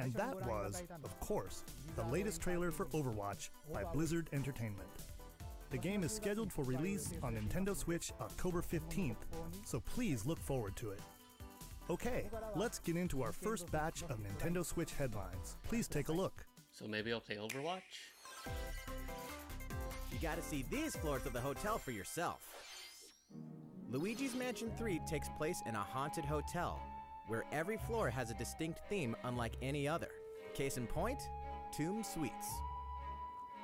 And that was, of course, the latest trailer for Overwatch by Blizzard Entertainment. The game is scheduled for release on Nintendo Switch October 15th, so please look forward to it. Okay, let's get into our first batch of Nintendo Switch headlines. Please take a look. So maybe I'll play Overwatch? You gotta see these floors of the hotel for yourself. Luigi's Mansion 3 takes place in a haunted hotel, where every floor has a distinct theme unlike any other. Case in point, Tomb Suites.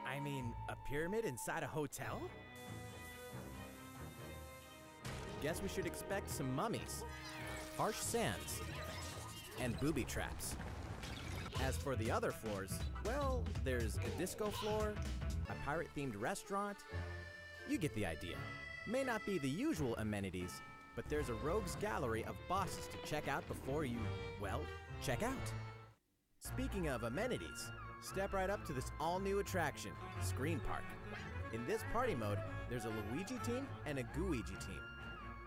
I mean, a pyramid inside a hotel? Guess we should expect some mummies, harsh sands, and booby traps. As for the other floors, well, there's a disco floor, a pirate-themed restaurant. You get the idea. May not be the usual amenities, but there's a rogues gallery of bosses to check out before you, well, check out. Speaking of amenities, step right up to this all-new attraction, Screen Park. In this party mode, there's a Luigi team and a Gooigi team.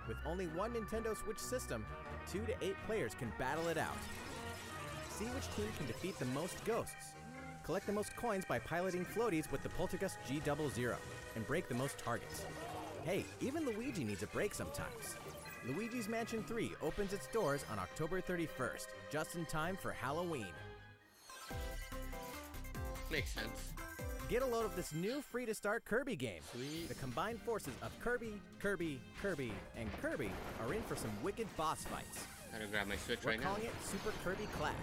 With only one Nintendo Switch system, 2 to 8 players can battle it out. See which team can defeat the most ghosts. Collect the most coins by piloting floaties with the Poltergust G00 and break the most targets. Hey, even Luigi needs a break sometimes. Luigi's Mansion 3 opens its doors on October 31st, just in time for Halloween. Makes sense. Get a load of this new free-to-start Kirby game. Sweet. The combined forces of Kirby, and Kirby are in for some wicked boss fights. Gotta grab my Switch We're right now. calling it Super Kirby Clash.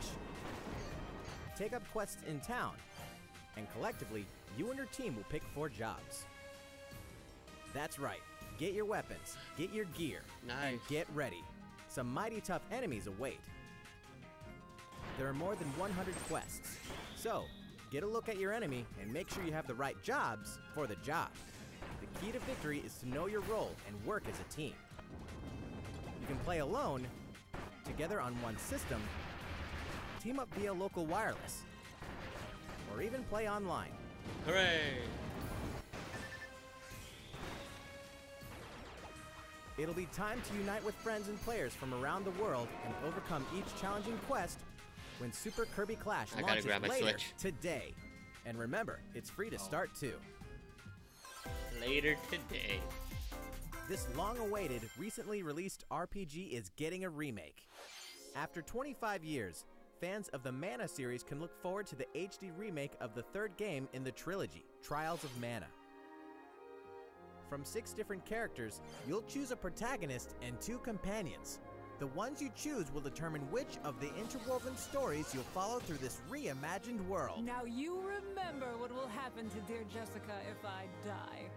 Take up quests in town, and collectively, you and your team will pick 4 jobs. That's right. Get your weapons, get your gear, and Nice. get ready. Some mighty tough enemies await. There are more than 100 quests, so get a look at your enemy and make sure you have the right jobs for the job. The key to victory is to know your role and work as a team. You can play alone, together on one system, team up via local wireless, or even play online. Hooray! It'll be time to unite with friends and players from around the world and overcome each challenging quest when Super Kirby Clash I gotta launches grab my later Switch. today. And remember, it's free to start too. Later today. This long-awaited, recently released RPG is getting a remake. After 25 years, fans of the Mana series can look forward to the HD remake of the 3rd game in the trilogy, Trials of Mana. From 6 different characters, you'll choose a protagonist and 2 companions. The ones you choose will determine which of the interwoven stories you'll follow through this reimagined world. Now you remember what will happen to dear Jessica if I die.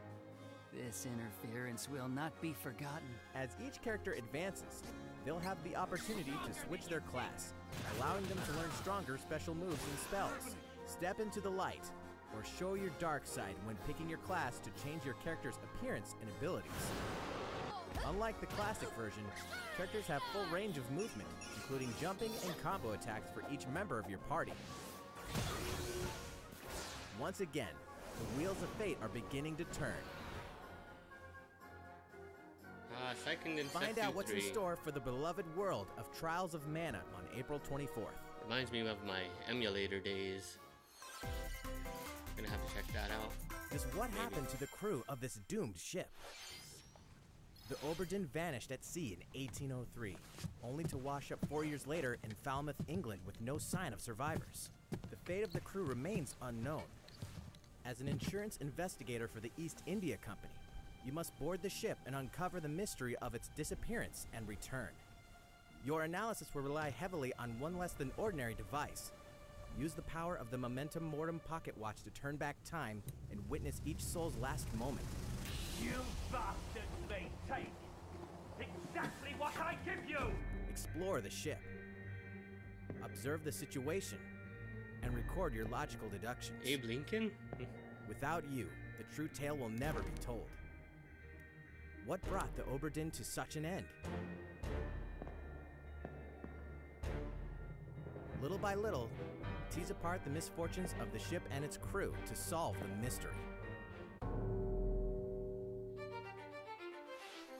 This interference will not be forgotten. As each character advances, they'll have the opportunity to switch their class, allowing them to learn stronger special moves and spells. Step into the light, or show your dark side when picking your class to change your character's appearance and abilities. Unlike the classic version, characters have full range of movement, including jumping and combo attacks for each member of your party. Once again, the wheels of fate are beginning to turn. Second and Find out what's in store for the beloved world of Trials of Mana on April 24th. Reminds me of my emulator days. Gonna have to check that out. Just what Maybe. happened to the crew of this doomed ship? The Oberdin vanished at sea in 1803, only to wash up 4 years later in Falmouth, England with no sign of survivors. The fate of the crew remains unknown. As an insurance investigator for the East India Company, you must board the ship and uncover the mystery of its disappearance and return. Your analysis will rely heavily on one less than ordinary device. Use the power of the Momentum Mortem pocket watch to turn back time and witness each soul's last moment. You bastards may take exactly what I give you! Explore the ship. Observe the situation and record your logical deductions. Abe Lincoln? Without you, the true tale will never be told. What brought the Oberdin to such an end? Little by little, tease apart the misfortunes of the ship and its crew to solve the mystery.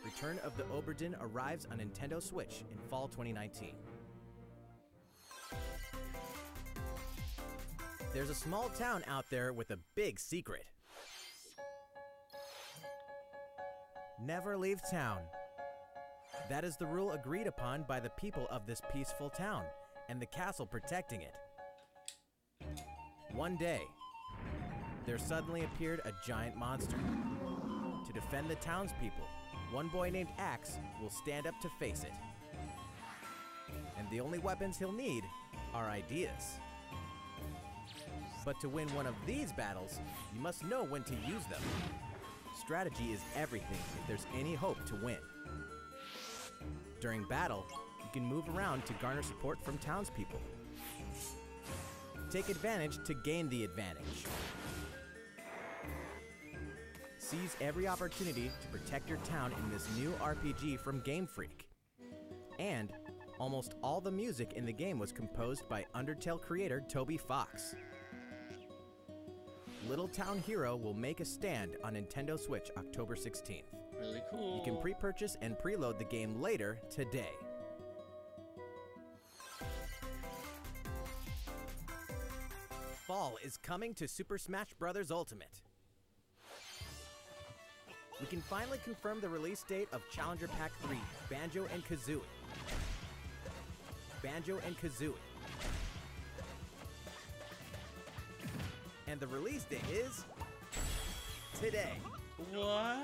Return of the Oberdin arrives on Nintendo Switch in fall 2019. There's a small town out there with a big secret. Never leave town. That is the rule agreed upon by the people of this peaceful town and the castle protecting it. One day, there suddenly appeared a giant monster. To defend the townspeople, one boy named Axe will stand up to face it. And the only weapons he'll need are ideas. But to win one of these battles, you must know when to use them. Strategy is everything if there's any hope to win. During battle, you can move around to garner support from townspeople. Take advantage to gain the advantage. Seize every opportunity to protect your town in this new RPG from Game Freak. And almost all the music in the game was composed by Undertale creator Toby Fox. Little Town Hero will make a stand on Nintendo Switch October 16th. Really cool. You can pre-purchase and preload the game later today. Fall is coming to Super Smash Bros. Ultimate. We can finally confirm the release date of Challenger Pack 3, Banjo and Kazooie. Banjo and Kazooie. And the release date is today. Wow.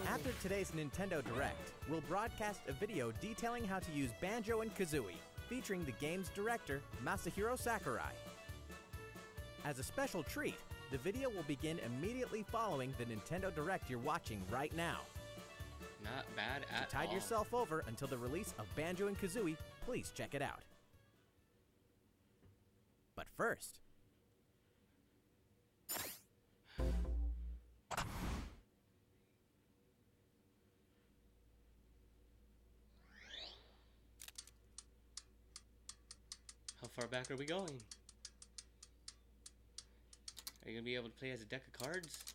After today's Nintendo Direct, we'll broadcast a video detailing how to use Banjo and Kazooie, featuring the game's director, Masahiro Sakurai. As a special treat, the video will begin immediately following the Nintendo Direct you're watching right now. Not bad at Tide all. yourself over until the release of Banjo and Kazooie. Please check it out. But first, How far back are we going? Are you gonna be able to play as a deck of cards?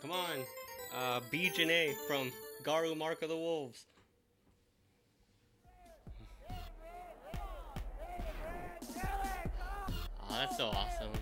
Come on, B. Janae from Garu Mark of the Wolves. Oh, that's so awesome.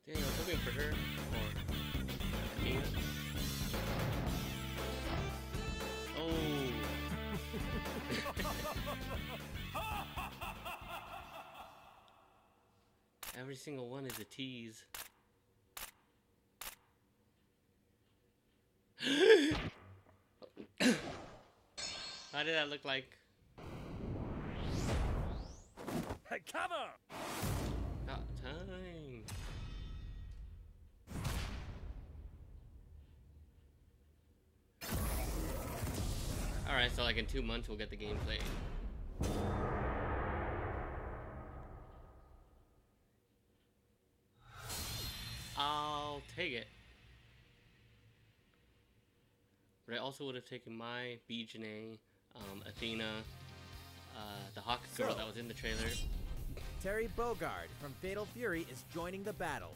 Dang, I was hoping for her or Mia. Oh. Every single one is a tease. How did that look like? Cover! About time. Alright, so like in 2 months we'll get the gameplay. I'll take it. But I also would have taken my B. Janae, Athena, the Hawk girl that was in the trailer. Terry Bogard from Fatal Fury is joining the battle.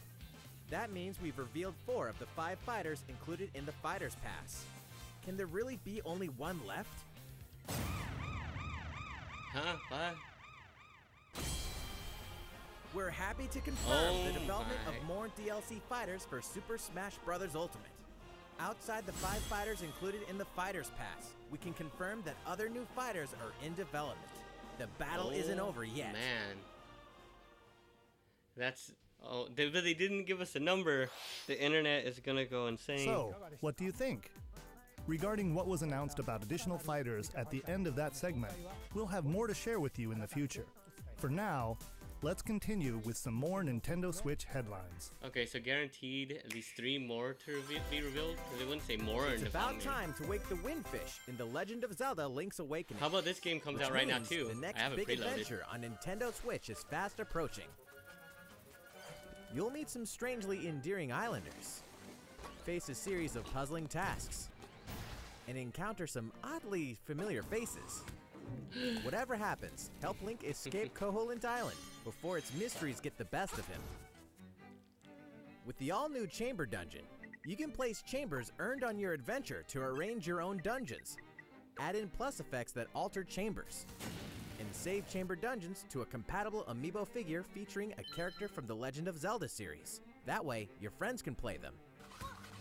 That means we've revealed 4 of the 5 fighters included in the Fighters Pass. Can there really be only one left? Huh? What? We're happy to confirm Oh the development my. of more DLC fighters for Super Smash Bros. Ultimate. Outside the 5 fighters included in the Fighters Pass, we can confirm that other new fighters are in development. The battle isn't over yet. Man. That's... Oh, but they didn't give us a number. The internet is gonna go insane. So, what do you think? Regarding what was announced about additional fighters at the end of that segment, we'll have more to share with you in the future. For now, Let's continue with some more Nintendo Switch headlines. Okay, so guaranteed at least 3 more to be revealed? Because they wouldn't say more It's in the about comment. time to wake the Windfish in The Legend of Zelda Link's Awakening. How about this game comes Which out right now means too? The next I have it big preloaded. adventure on Nintendo Switch is fast approaching. You'll meet some strangely endearing islanders, face a series of puzzling tasks, and encounter some oddly familiar faces. Whatever happens, help Link escape Koholint Island before its mysteries get the best of him. With the all-new Chamber Dungeon, you can place chambers earned on your adventure to arrange your own dungeons, add in plus effects that alter chambers, and save chamber dungeons to a compatible amiibo figure featuring a character from the Legend of Zelda series. That way, your friends can play them.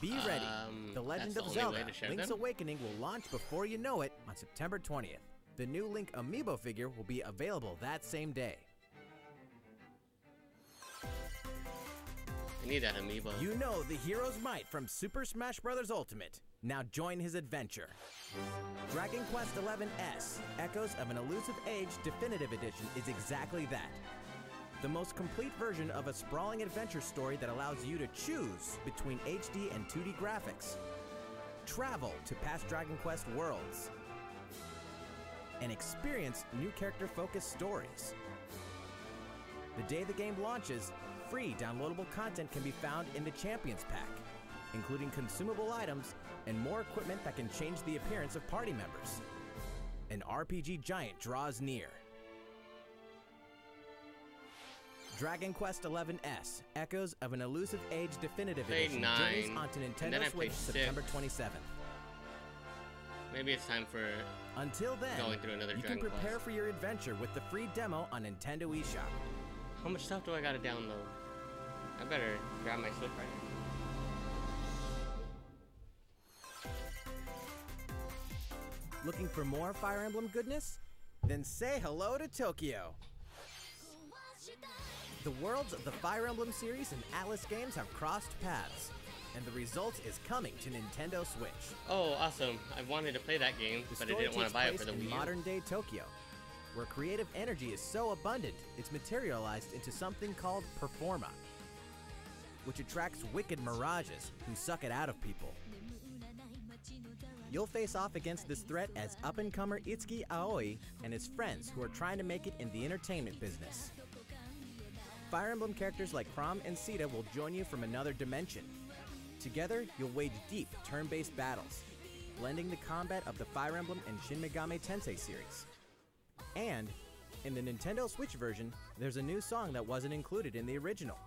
Be ready. The Legend that's of the only way Zelda to share Link's them? Awakening will launch before you know it on September 20th. The new Link amiibo figure will be available that same day. I need that amiibo. You know the hero's might from Super Smash Bros. Ultimate. Now join his adventure. Dragon Quest XI S, Echoes of an Elusive Age Definitive Edition is exactly that. The most complete version of a sprawling adventure story that allows you to choose between HD and 2D graphics. Travel to past Dragon Quest worlds. And experience new character-focused stories. The day the game launches, free downloadable content can be found in the Champions Pack, including consumable items and more equipment that can change the appearance of party members. An RPG giant draws near. Dragon Quest XI S, Echoes of an Elusive Age Definitive Played Edition 9, journeys onto and then I Nintendo played Switch 6. September 27th. Maybe it's time for Until then, going through another you can Dragon prepare Quest. for your adventure with the free demo on Nintendo eShop. How much stuff do I gotta download? I better grab my Switch right now. Looking for more Fire Emblem goodness? Then say hello to Tokyo! The worlds of the Fire Emblem series and Atlas games have crossed paths, and the result is coming to Nintendo Switch. Oh, awesome. I wanted to play that game, The but I story didn't want takes to buy it place for the in Wii U. modern-day Tokyo, where creative energy is so abundant it's materialized into something called Performa, which attracts wicked mirages who suck it out of people. You'll face off against this threat as up-and-comer Itsuki Aoi and his friends who are trying to make it in the entertainment business. Fire Emblem characters like Chrom and Sita will join you from another dimension. Together, you'll wage deep turn-based battles, blending the combat of the Fire Emblem and Shin Megami Tensei series. And, in the Nintendo Switch version, there's a new song that wasn't included in the original.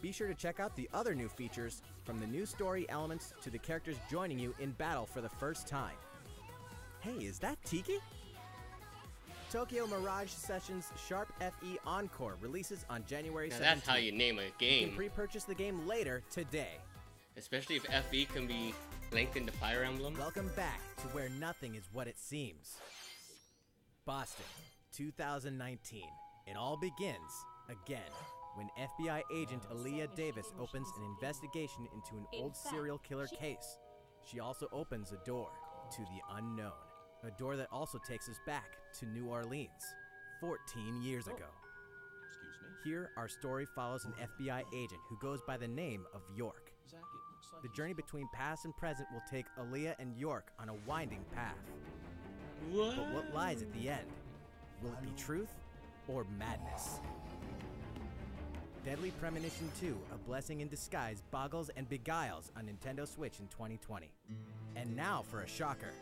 Be sure to check out the other new features, from the new story elements to the characters joining you in battle for the first time. Hey, is that Tiki? Tokyo Mirage Sessions Sharp FE Encore releases on January 17th. Now that's how you name a You game. can pre-purchase the game later today. Especially if FE can be linked into Fire Emblem. Welcome back to where nothing is what it seems. Boston, 2019. It all begins again when FBI agent Aaliyah Davis opens an investigation into an old serial killer case. She also opens a door to the unknown. A door that also takes us back to New Orleans, 14 years ago. Here, our story follows an FBI agent who goes by the name of York. The journey between past and present will take Aaliyah and York on a winding path. What? But what lies at the end? Will it be truth or madness? Deadly Premonition 2, A Blessing in Disguise, boggles and beguiles on Nintendo Switch in 2020. And now for a shocker.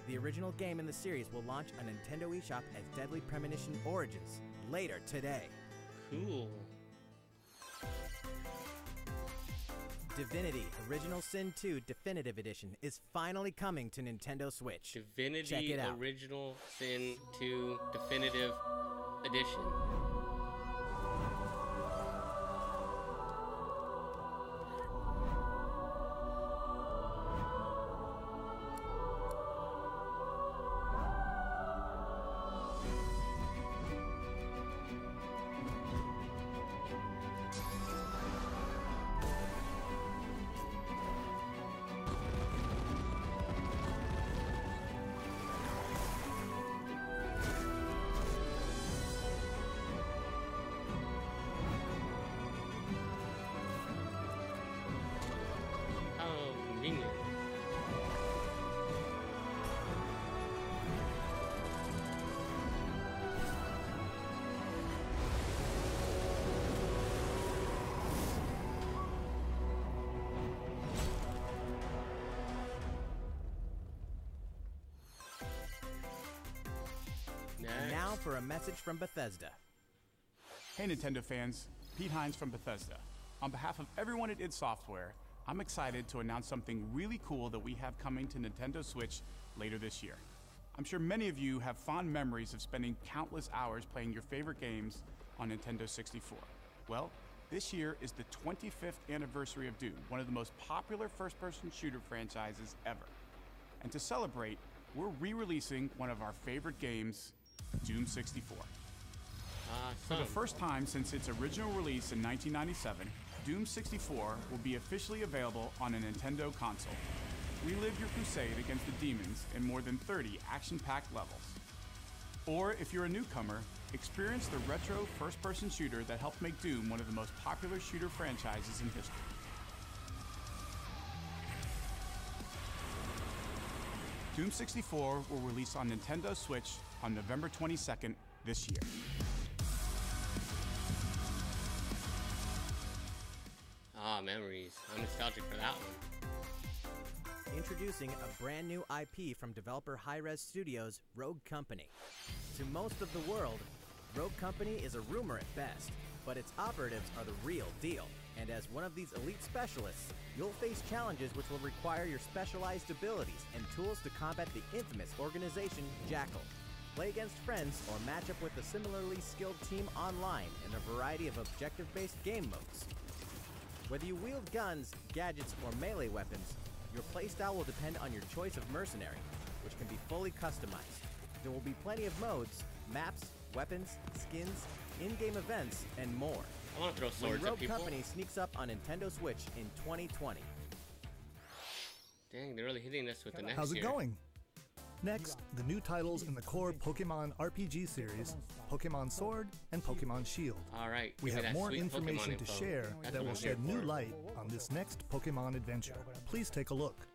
The original game in the series will launch on Nintendo eShop as Deadly Premonition Origins later today. Cool. Divinity Original Sin 2 Definitive Edition is finally coming to Nintendo Switch. Check Divinity it out. Original Sin 2 Definitive Edition. for a message from Bethesda. Hey Nintendo fans, Pete Hines from Bethesda. On behalf of everyone at id Software, I'm excited to announce something really cool that we have coming to Nintendo Switch later this year. I'm sure many of you have fond memories of spending countless hours playing your favorite games on Nintendo 64. Well, this year is the 25th anniversary of Doom, one of the most popular first-person shooter franchises ever. And to celebrate, we're re-releasing one of our favorite games, Doom 64. For the first time since its original release in 1997, Doom 64 will be officially available on a Nintendo console. Relive your crusade against the demons in more than 30 action-packed levels. Or if you're a newcomer, experience the retro first-person shooter that helped make Doom one of the most popular shooter franchises in history. Doom 64 will release on Nintendo Switch on November 22nd this year. Ah, memories. I'm nostalgic for that one. Introducing a brand new IP from developer Hi-Rez Studios, Rogue Company. To most of the world, Rogue Company is a rumor at best, but its operatives are the real deal. And as one of these elite specialists, you'll face challenges which will require your specialized abilities and tools to combat the infamous organization Jackal. Play against friends or match up with a similarly skilled team online in a variety of objective-based game modes. Whether you wield guns, gadgets, or melee weapons, your playstyle will depend on your choice of mercenary, which can be fully customized. There will be plenty of modes, maps, weapons, skins, in-game events, and more. I want to throw swords when at people. Rogue Company sneaks up on Nintendo Switch in 2020. Dang, they're really hitting us with the next How's it year. going? Next, the new titles in the core Pokemon RPG series, Pokemon Sword and Pokemon Shield. All right, We give me have that more sweet information Pokemon to info. share That's that what will I'm here shed new for. light on this next Pokemon adventure. Please take a look.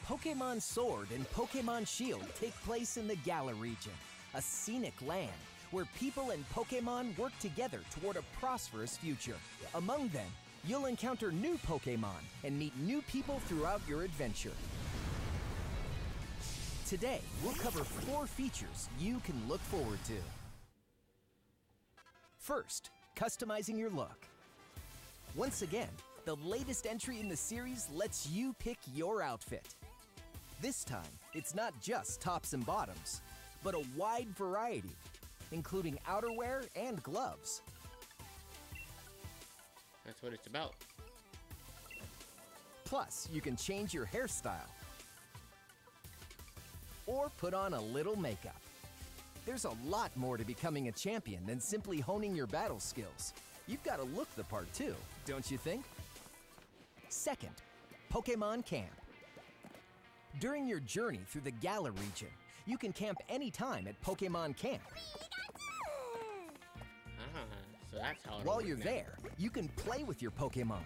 Pokemon Sword and Pokemon Shield take place in the Galar region, a scenic land where people and Pokemon work together toward a prosperous future. Among them, you'll encounter new Pokemon and meet new people throughout your adventure. Today, we'll cover 4 features you can look forward to. First, customizing your look. Once again, the latest entry in the series lets you pick your outfit. This time, it's not just tops and bottoms, but a wide variety, including outerwear and gloves. That's what it's about. Plus, you can change your hairstyle or put on a little makeup. There's a lot more to becoming a champion than simply honing your battle skills. You've got to look the part too, don't you think? Second, Pokemon Camp. During your journey through the Galar region, you can camp anytime at Pokemon Camp. Ah, so that's how it While works you're now. there, you can play with your Pokemon.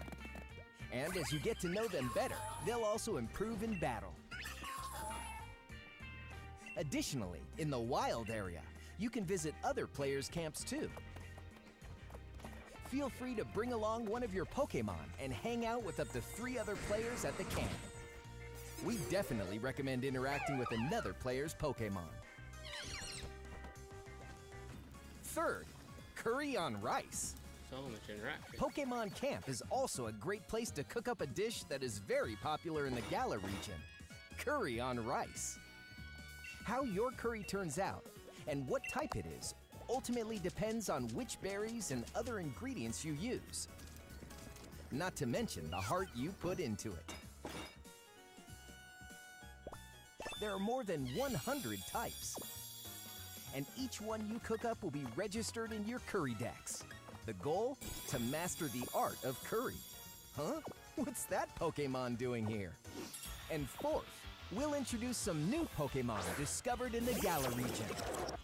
And as you get to know them better, they'll also improve in battle. Additionally, in the wild area, you can visit other players' camps too. Feel free to bring along one of your Pokemon and hang out with up to 3 other players at the camp. We definitely recommend interacting with another player's Pokemon. Third, curry on rice. So much interaction. Pokemon Camp is also a great place to cook up a dish that is very popular in the Galar region, curry on rice. How your curry turns out and what type it is ultimately depends on which berries and other ingredients you use. Not to mention the heart you put into it. There are more than 100 types, and each one you cook up will be registered in your curry decks. The goal? To master the art of curry. Huh? What's that Pokemon doing here? And fourth, we'll introduce some new Pokemon discovered in the Galar region.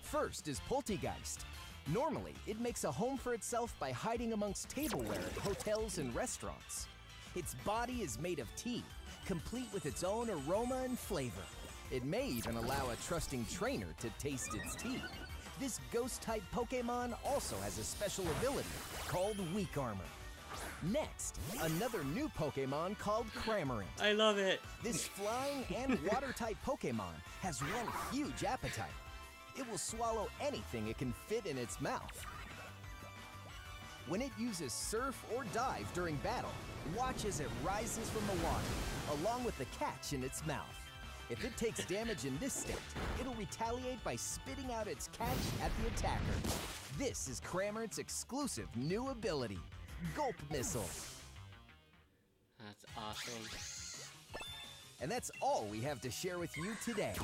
First is Poltegeist. Normally, it makes a home for itself by hiding amongst tableware at hotels and restaurants. Its body is made of tea, complete with its own aroma and flavor. It may even allow a trusting trainer to taste its tea. This ghost-type Pokemon also has a special ability called Weak Armor. Next, another new Pokemon called Cramorant. I love it. This flying and water-type Pokemon has one huge appetite. It will swallow anything it can fit in its mouth. When it uses Surf or Dive during battle, watch as it rises from the water, along with the catch in its mouth. If it takes damage in this state, it'll retaliate by spitting out its catch at the attacker. This is Cramorant's exclusive new ability, Gulp Missile. That's awesome. And that's all we have to share with you today.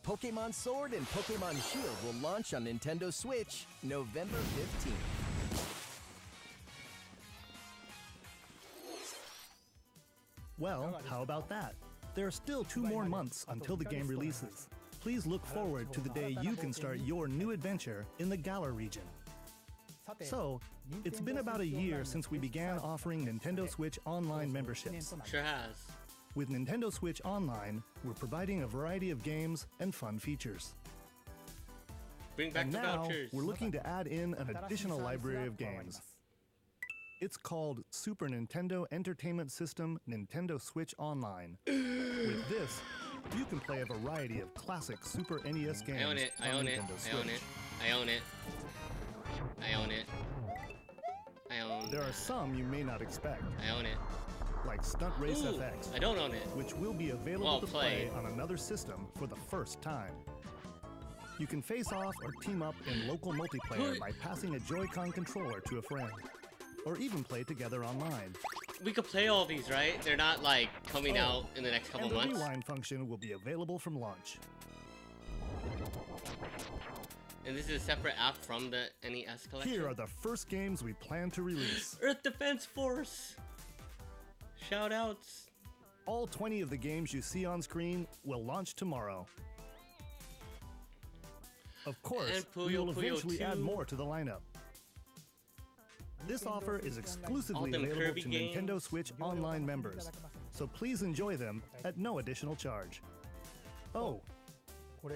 Pokemon Sword and Pokemon Shield will launch on Nintendo Switch November 15th. Well, how about that? There are still 2 more months until the game releases. Please look forward to the day you can start your new adventure in the Galar region. So, it's been about a year since we began offering Nintendo Switch Online memberships. Sure has. With Nintendo Switch Online, we're providing a variety of games and fun features. Bring back And the now, vouchers. we're looking to add in an additional library of games. It's called Super Nintendo Entertainment System Nintendo Switch Online. With this, you can play a variety of classic Super NES games I own it. I on own it. Nintendo I own Switch. it. I own it. I own it. I own. There are some you may not expect, I own it. like Stunt Race Ooh, FX, I don't own it. which will be available Well to play played. on another system for the first time. You can face off or team up in local multiplayer by passing a Joy-Con controller to a friend, or even play together online. We could play all these, right? They're not like coming out in the next couple And the months. rewind function will be available from launch. And this is a separate app from the NES collection. Here are the first games we plan to release. Earth Defense Force. Shout outs. All 20 of the games you see on screen will launch tomorrow. Of course, And we Puyo will Puyo eventually add 2. more to the lineup. This offer is exclusively All them available Kirby to games. Nintendo Switch Online members, so please enjoy them at no additional charge. Oh,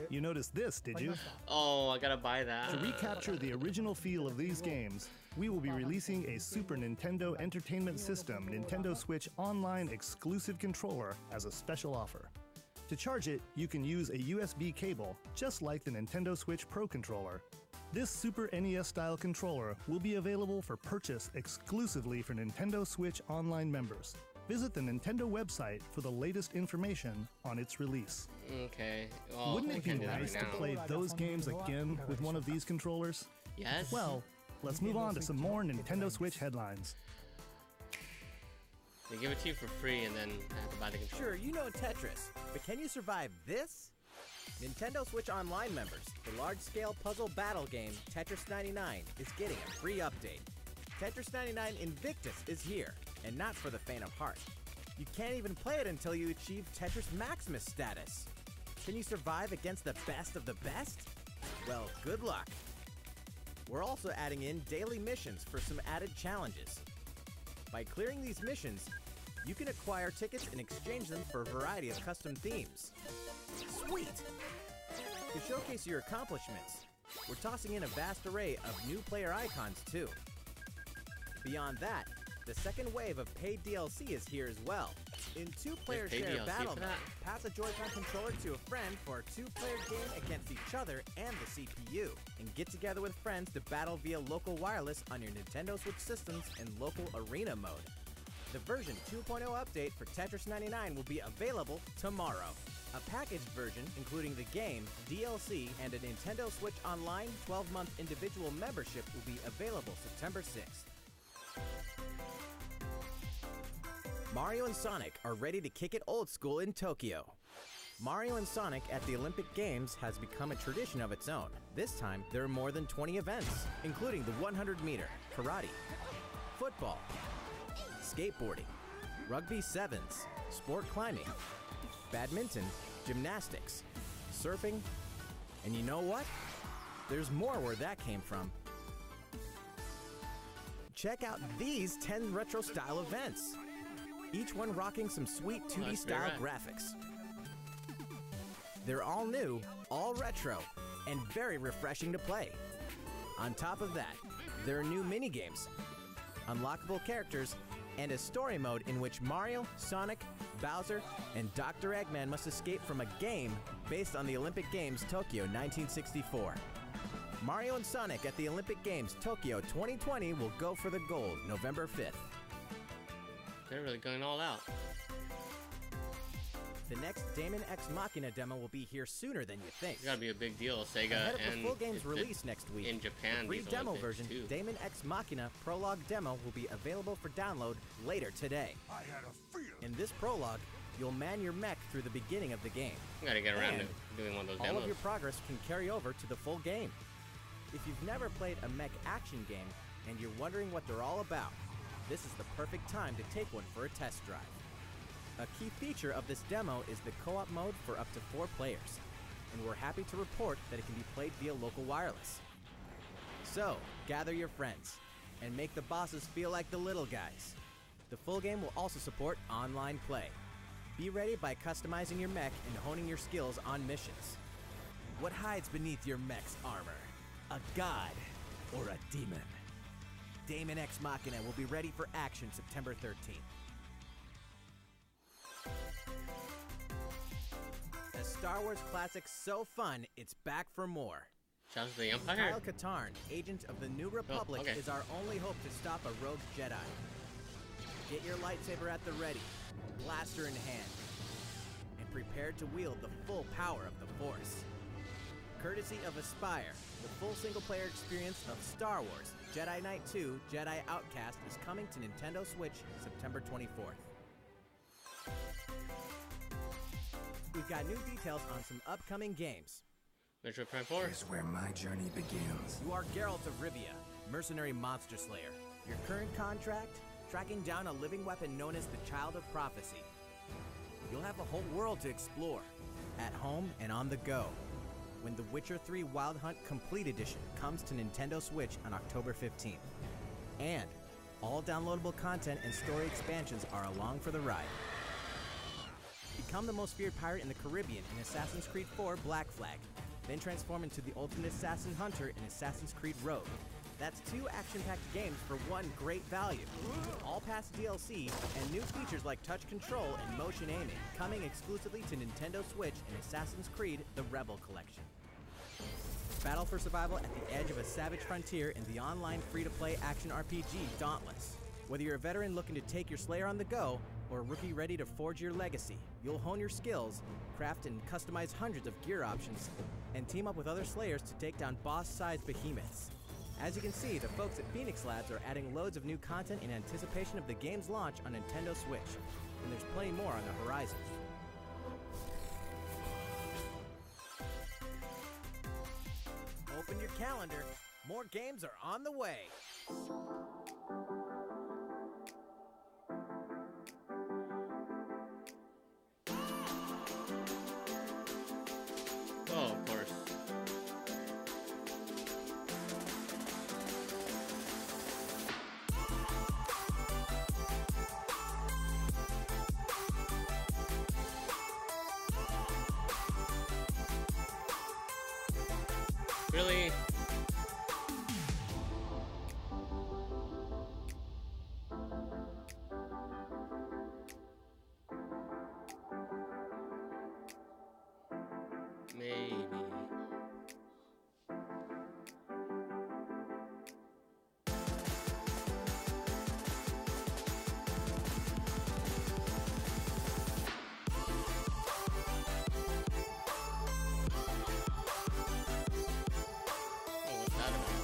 you noticed this, did you? Oh, I gotta buy that. To recapture the original feel of these games, we will be releasing a Super Nintendo Entertainment System Nintendo Switch Online exclusive controller as a special offer. To charge it, you can use a USB cable, just like the Nintendo Switch Pro controller. This Super NES-style controller will be available for purchase exclusively for Nintendo Switch Online members. Visit the Nintendo website for the latest information on its release. Okay. Well, Wouldn't we it be can't do that nice right to now. play those games again with one of these controllers? Yes. Well, let's move on to some more Nintendo Switch headlines. They give it to you for free, and then I have to buy the controller. Sure, you know Tetris, but can you survive this? Nintendo Switch Online members, the large-scale puzzle battle game Tetris 99 is getting a free update. Tetris 99 Invictus is here, and not for the faint of heart. You can't even play it until you achieve Tetris Maximus status. Can you survive against the best of the best? Well, good luck. We're also adding in daily missions for some added challenges. By clearing these missions, you can acquire tickets and exchange them for a variety of custom themes. Sweet! To showcase your accomplishments, we're tossing in a vast array of new player icons too. Beyond that, the second wave of paid DLC is here as well. In two-player There's paid shared DLC battle for mode, that? pass a Joy-Con controller to a friend for a two-player game against each other and the CPU, and get together with friends to battle via local wireless on your Nintendo Switch systems in local arena mode. The version 2.0 update for Tetris 99 will be available tomorrow. A packaged version, including the game, DLC, and a Nintendo Switch Online 12-month individual membership will be available September 6th. Mario and Sonic are ready to kick it old school in Tokyo. Mario and Sonic at the Olympic Games has become a tradition of its own. This time, there are more than 20 events, including the 100-meter, karate, football, skateboarding, rugby sevens, sport climbing, badminton, gymnastics, surfing, and you know what? There's more where that came from. Check out these 10 retro-style events, each one rocking some sweet 2D-style graphics. They're all new, all retro, and very refreshing to play. On top of that, there are new mini-games, unlockable characters, and a story mode in which Mario, Sonic, Bowser, and Dr. Eggman must escape from a game based on the Olympic Games Tokyo 1964. Mario and Sonic at the Olympic Games Tokyo 2020 will go for the gold November 5th. They're really going all out. The next Daemon X Machina demo will be here sooner than you think. It's gotta be a big deal. Sega Ahead of and the full game's it's release next week, in Japan. the free these demo Olympics, version, too. Daemon X Machina Prologue Demo, will be available for download later today. I had a feeling. In this prologue, you'll man your mech through the beginning of the game. I gotta get around And to doing one of those all demos. of your progress can carry over to the full game. If you've never played a mech action game and you're wondering what they're all about, this is the perfect time to take one for a test drive. A key feature of this demo is the co-op mode for up to 4 players, and we're happy to report that it can be played via local wireless. So, gather your friends, and make the bosses feel like the little guys. The full game will also support online play. Be ready by customizing your mech and honing your skills on missions. What hides beneath your mech's armor? A god or a demon? Daemon X Machina will be ready for action September 13th. A Star Wars classic so fun, it's back for more. Shout out to the Empire. Kyle Katarn, agent of the New Republic, okay. is our only hope to stop a rogue Jedi. Get your lightsaber at the ready, blaster in hand, and prepare to wield the full power of the Force. Courtesy of Aspire, the full single-player experience of Star Wars Jedi Knight 2 Jedi Outcast is coming to Nintendo Switch September 24th. We've got new details on some upcoming games. Metroid Prime 4. Here's where my journey begins. You are Geralt of Rivia, mercenary monster slayer. Your current contract? Tracking down a living weapon known as the Child of Prophecy. You'll have a whole world to explore, at home and on the go, when The Witcher 3 Wild Hunt Complete Edition comes to Nintendo Switch on October 15th. And all downloadable content and story expansions are along for the ride. Become the most feared pirate in the Caribbean in Assassin's Creed 4 Black Flag, then transform into the ultimate assassin hunter in Assassin's Creed Rogue. That's 2 action-packed games for one great value. With all past DLC and new features like touch control and motion aiming, coming exclusively to Nintendo Switch in Assassin's Creed The Rebel Collection. Battle for survival at the edge of a savage frontier in the online free-to-play action RPG Dauntless. Whether you're a veteran looking to take your Slayer on the go, or a rookie ready to forge your legacy, you'll hone your skills, craft and customize hundreds of gear options, and team up with other Slayers to take down boss-sized behemoths. As you can see, the folks at Phoenix Labs are adding loads of new content in anticipation of the game's launch on Nintendo Switch, and there's plenty more on the horizon. Open your calendar, more games are on the way. Oh, of course. Really? Maybe. Oh, what's that about?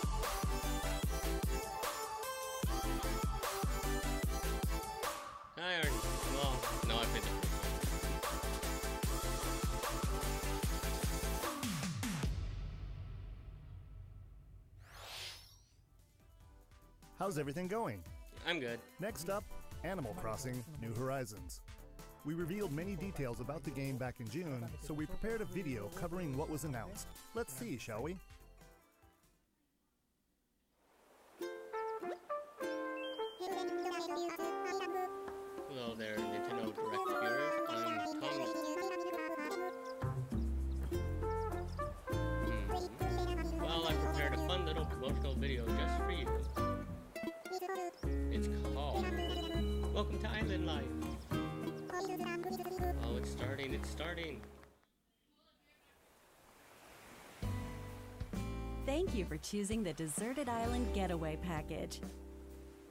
I already. Well, no, I played the first How's everything going? one. I'm good. Next up, Animal Crossing New Horizons. We revealed many details about the game back in June, so we prepared a video covering what was announced. Let's see, shall we? Hello there, Nintendo Direct viewers. I'm Tommy. Well, I prepared a fun little promotional video just for you. It's welcome to Island Life. Oh, it's starting, it's starting. Thank you for choosing the Deserted Island Getaway Package.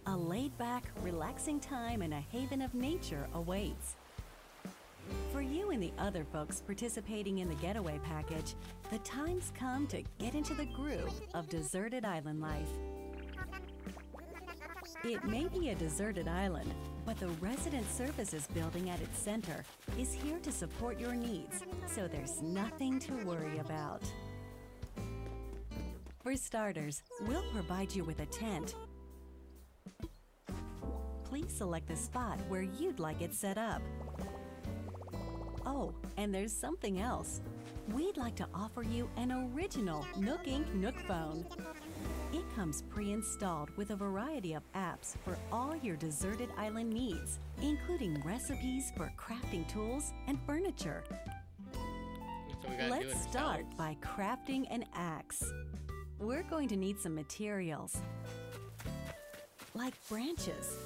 A laid-back, relaxing time and a haven of nature awaits. For you and the other folks participating in the Getaway Package, the time's come to get into the groove of deserted island life. It may be a deserted island, but the Resident Services building at its center is here to support your needs, so there's nothing to worry about. For starters, we'll provide you with a tent. Please select the spot where you'd like it set up. Oh, and there's something else. We'd like to offer you an original Nook Inc. Nook phone. It comes pre-installed with a variety of apps for all your deserted island needs, including recipes for crafting tools and furniture. So Let's start by crafting an axe. We're going to need some materials, like branches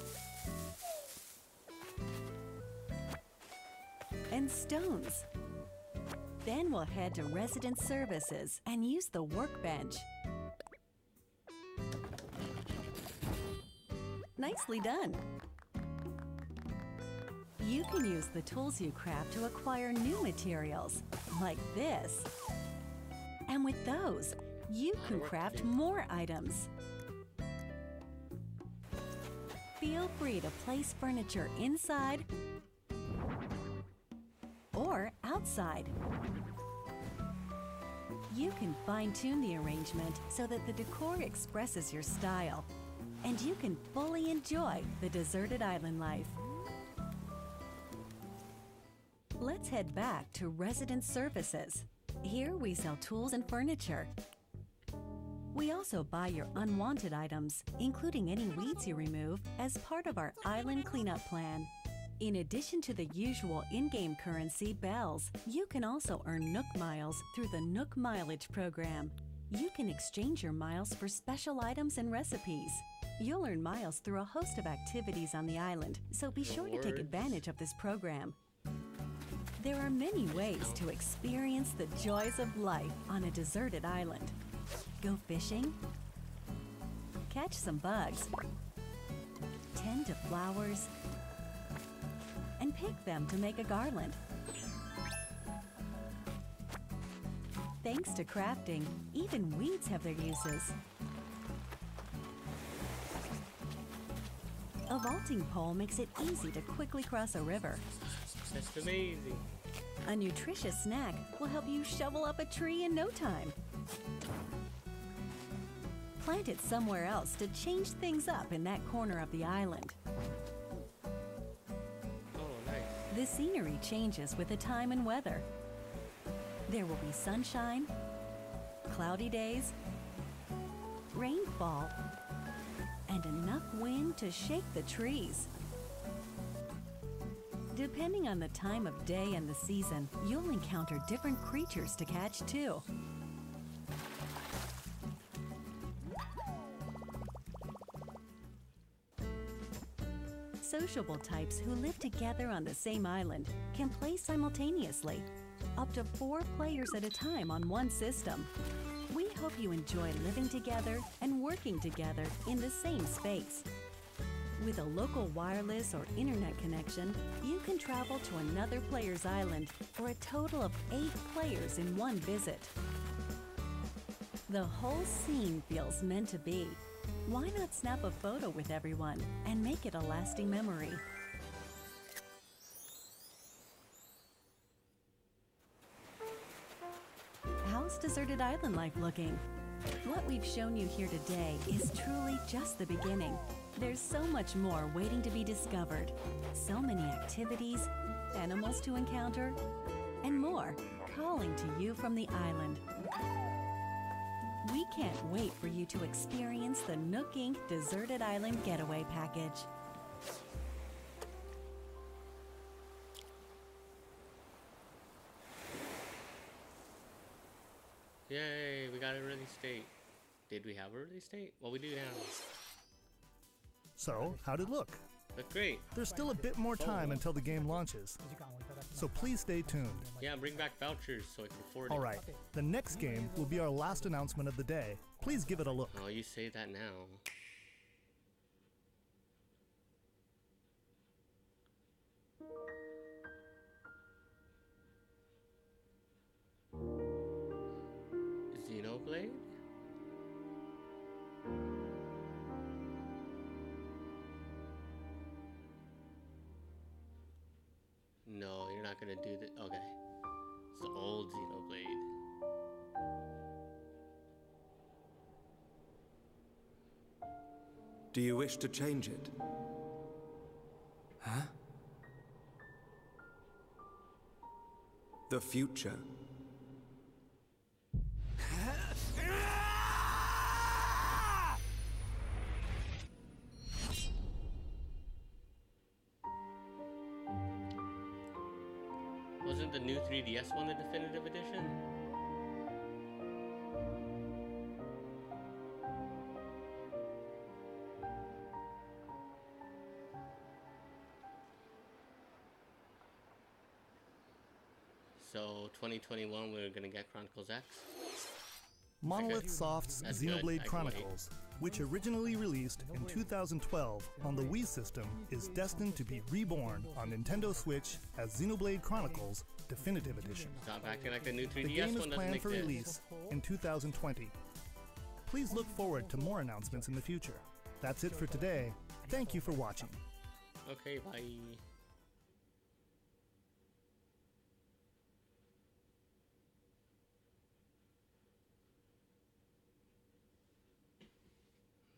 and stones. Then we'll head to Resident Services and use the workbench. Nicely done. You can use the tools you craft to acquire new materials, like this. And with those, you can craft more items. Feel free to place furniture inside or outside. You can fine-tune the arrangement so that the decor expresses your style, and you can fully enjoy the deserted island life. Let's head back to Resident Services. Here we sell tools and furniture. We also buy your unwanted items, including any weeds you remove, as part of our island cleanup plan. In addition to the usual in-game currency, bells, you can also earn Nook Miles through the Nook Mileage program. You can exchange your miles for special items and recipes. You'll earn miles through a host of activities on the island, so be sure to take advantage of this program. There are many ways to experience the joys of life on a deserted island. Go fishing, catch some bugs, tend to flowers, and pick them to make a garland. Thanks to crafting, even weeds have their uses. A vaulting pole makes it easy to quickly cross a river. That's amazing. A nutritious snack will help you shovel up a tree in no time. Plant it somewhere else to change things up in that corner of the island. The scenery changes with the time and weather. There will be sunshine, cloudy days, rainfall, and enough wind to shake the trees. Depending on the time of day and the season, you'll encounter different creatures to catch too. Sociable types who live together on the same island can play simultaneously, up to 4 players at a time on one system. We hope you enjoy living together and working together in the same space. With a local wireless or internet connection, you can travel to another player's island for a total of 8 players in one visit. The whole scene feels meant to be. Why not snap a photo with everyone and make it a lasting memory? How's deserted island life looking? What we've shown you here today is truly just the beginning. There's so much more waiting to be discovered. So many activities, animals to encounter, and more calling to you from the island. We can't wait for you to experience the Nook Inc. Deserted Island Getaway Package. Yay, we got a release date. Did we have a release date? Well, we do now. So, how'd it look? That's great. There's still a bit more time until the game launches, so please stay tuned. Yeah, bring back vouchers so I can afford it. Alright, the next game will be our last announcement of the day. Please give it a look. Oh, you say that now. Xenoblade? No, you're not gonna do that. Okay. It's the old Xenoblade. Do you wish to change it? Huh? The future. Wasn't the new 3DS one the definitive edition? So 2021 we're gonna get Chronicles X. Monolith Soft's That's good. I Xenoblade can Chronicles, which originally released in 2012 on the Wii system, is destined to be reborn on Nintendo Switch as Xenoblade Chronicles Definitive Edition. Stop acting like the new 3DS The game is one doesn't planned for exist. release in 2020. Please look forward to more announcements in the future. That's it for today. Thank you for watching. Okay, bye.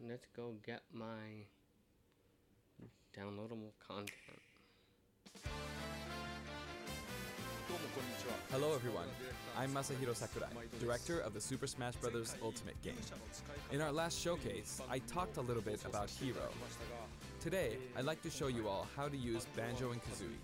Let's go get my downloadable content. Hello everyone, I'm Masahiro Sakurai, director of the Super Smash Bros. Ultimate game. In our last showcase, I talked a little bit about Hero. Today, I'd like to show you all how to use Banjo and Kazooie.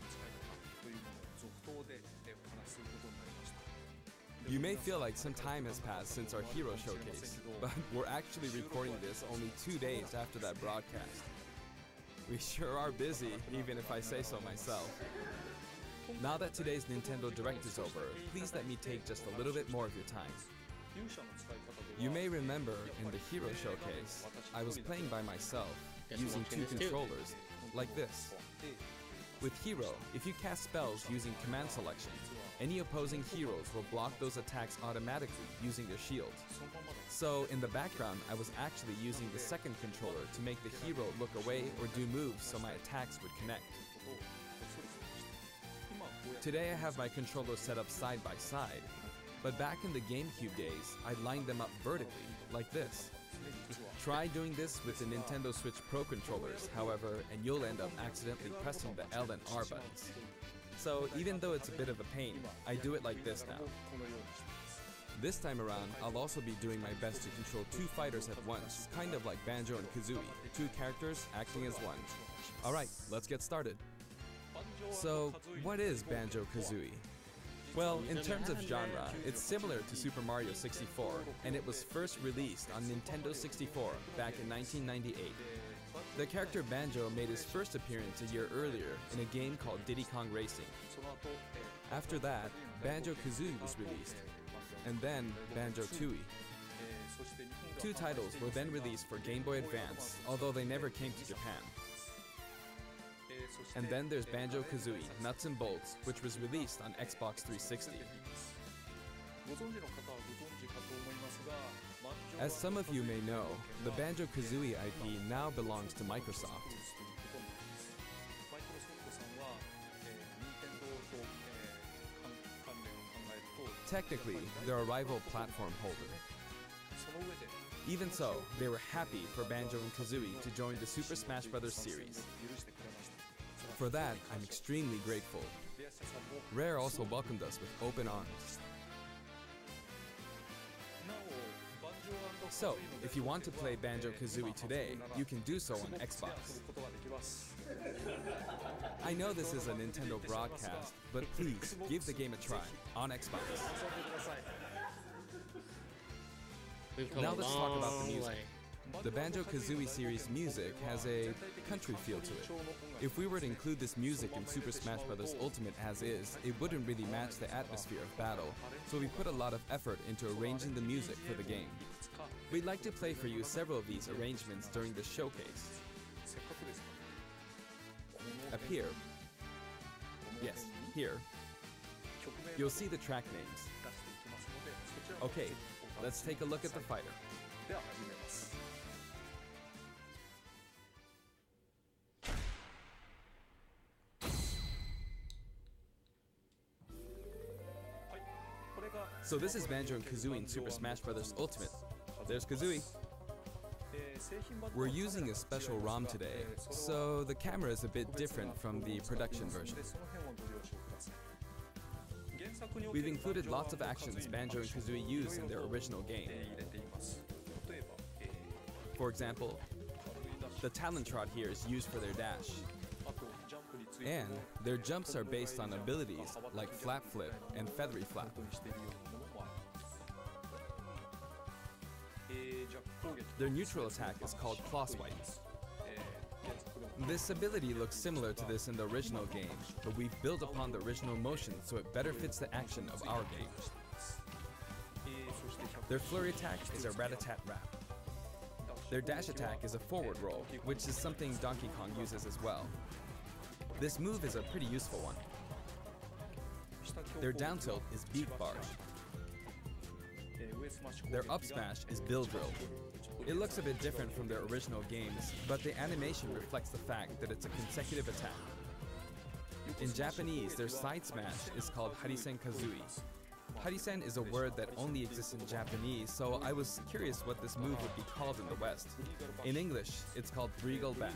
You may feel like some time has passed since our Hero showcase, but we're actually recording this only 2 days after that broadcast. We sure are busy, even if I say so myself. Now that today's Nintendo Direct is over, please let me take just a little bit more of your time. You may remember in the Hero showcase, I was playing by myself, using 2 controllers, like this. With Hero, if you cast spells using command selection, any opposing heroes will block those attacks automatically using their shield. So in the background, I was actually using the second controller to make the hero look away or do moves so my attacks would connect. Today I have my controllers set up side by side, but back in the GameCube days, I lined them up vertically, like this. Try doing this with the Nintendo Switch Pro controllers, however, and you'll end up accidentally pressing the L and R buttons. So even though it's a bit of a pain, I do it like this now. This time around, I'll also be doing my best to control 2 fighters at once, kind of like Banjo and Kazooie, 2 characters acting as one. Alright, let's get started. So, what is Banjo-Kazooie? Well, in terms of genre, it's similar to Super Mario 64, and it was first released on Nintendo 64 back in 1998. The character Banjo made his first appearance a year earlier in a game called Diddy Kong Racing. After that, Banjo-Kazooie was released, and then Banjo-Tooie. 2 titles were then released for Game Boy Advance, although they never came to Japan. And then there's Banjo-Kazooie Nuts and Bolts, which was released on Xbox 360. As some of you may know, the Banjo-Kazooie IP now belongs to Microsoft. Technically, they're a rival platform holder. Even so, they were happy for Banjo and Kazooie to join the Super Smash Bros. Series. For that, I'm extremely grateful. Rare also welcomed us with open arms. So, if you want to play Banjo-Kazooie today, you can do so on Xbox. I know this is a Nintendo broadcast, but please, give the game a try on Xbox. We've come Now a let's talk about the long music. way. The Banjo-Kazooie series music has a country feel to it. If we were to include this music in Super Smash Bros. Ultimate as is, it wouldn't really match the atmosphere of battle, so we put a lot of effort into arranging the music for the game. We'd like to play for you several of these arrangements during the showcase. Up here, yes, here, you'll see the track names. Okay, let's take a look at the fighter. So this is Banjo and Kazooie in Super Smash Bros. Ultimate. There's Kazooie. We're using a special ROM today, so the camera is a bit different from the production version. We've included lots of actions Banjo and Kazooie use in their original game. For example, the Talon Trot here is used for their dash. And their jumps are based on abilities like Flap Flip and Feathery Flap. Their neutral attack is called Claw Swipe. This ability looks similar to this in the original game, but we've built upon the original motion so it better fits the action of our game. Their flurry attack is a rat-a-tat-rap. Their dash attack is a forward roll, which is something Donkey Kong uses as well. This move is a pretty useful one. Their down tilt is Beak Barge. Their up smash is Bill Drill. It looks a bit different from their original games, but the animation reflects the fact that it's a consecutive attack. In Japanese, their side smash is called Harisen Kazooie. Harisen is a word that only exists in Japanese, so I was curious what this move would be called in the West. In English, it's called Breagle Bash.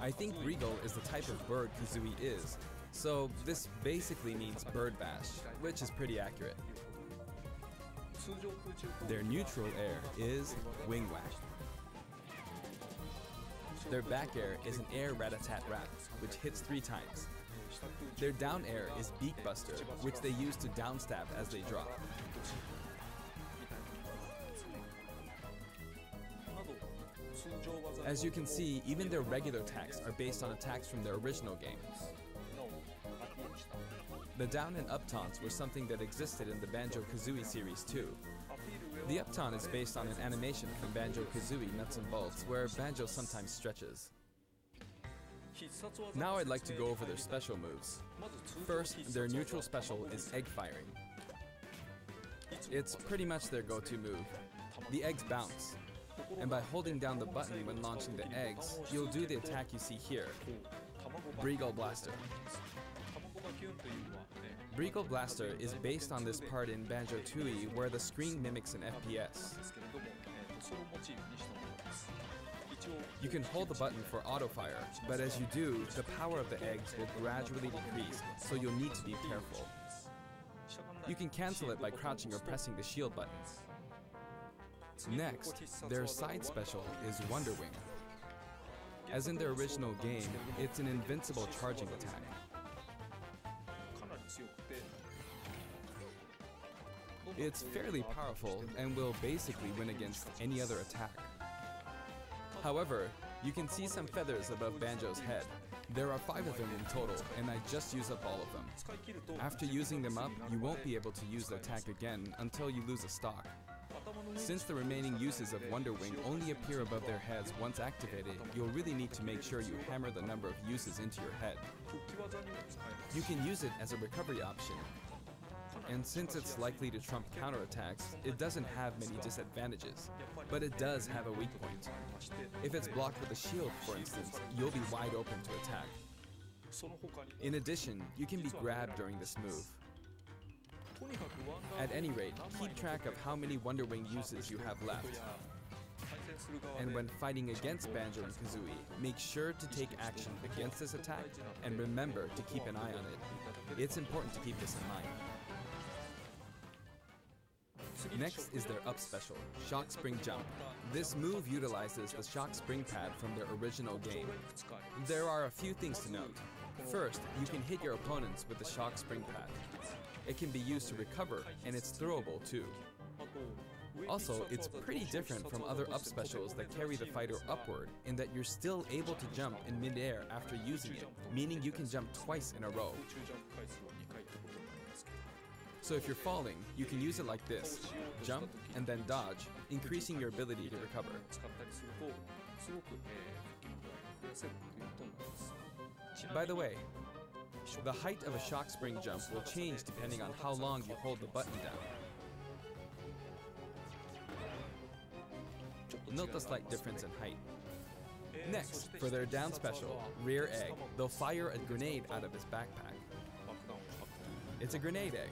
I think Breagle is the type of bird Kazooie is, so this basically means bird bash, which is pretty accurate. Their neutral air is Wing Whack. Their back air is an air rat-a-tat-rap, which hits 3 times. Their down air is Beak Buster, which they use to down stab as they drop. As you can see, even their regular attacks are based on attacks from their original game. The down and up taunts were something that existed in the Banjo-Kazooie series too. The up taunt is based on an animation from Banjo-Kazooie Nuts and Bolts, where Banjo sometimes stretches. Now I'd like to go over their special moves. First, their neutral special is Egg Firing. It's pretty much their go-to move. The eggs bounce, and by holding down the button when launching the eggs, you'll do the attack you see here, Breagle Blaster. Breagle Blaster is based on this part in Banjo-Tooie where the screen mimics an FPS. You can hold the button for auto fire, but as you do, the power of the eggs will gradually decrease, so you'll need to be careful. You can cancel it by crouching or pressing the shield button. Next, their side special is Wonder Wing. As in their original game, it's an invincible charging attack. It's fairly powerful and will basically win against any other attack. However, you can see some feathers above Banjo's head. There are 5 of them in total, and I just used up all of them. After using them up, you won't be able to use the attack again until you lose a stock. Since the remaining uses of Wonder Wing only appear above their heads once activated, you'll really need to make sure you hammer the number of uses into your head. You can use it as a recovery option, and since it's likely to trump counterattacks, it doesn't have many disadvantages, but it does have a weak point. If it's blocked with a shield, for instance, you'll be wide open to attack. In addition, you can be grabbed during this move. At any rate, keep track of how many Wonder Wing uses you have left. And when fighting against Banjo and Kazooie, make sure to take action against this attack and remember to keep an eye on it. It's important to keep this in mind. Next is their up special, Shock Spring Jump. This move utilizes the Shock Spring pad from their original game. There are a few things to note. First, you can hit your opponents with the Shock Spring pad. It can be used to recover, and it's throwable too. Also, it's pretty different from other up specials that carry the fighter upward in that you're still able to jump in midair after using it, meaning you can jump twice in a row. So if you're falling, you can use it like this, jump and then dodge, increasing your ability to recover. By the way, the height of a shock spring jump will change depending on how long you hold the button down. Note the slight difference in height. Next, for their down special, Rear Egg, they'll fire a grenade out of his backpack. It's a grenade egg.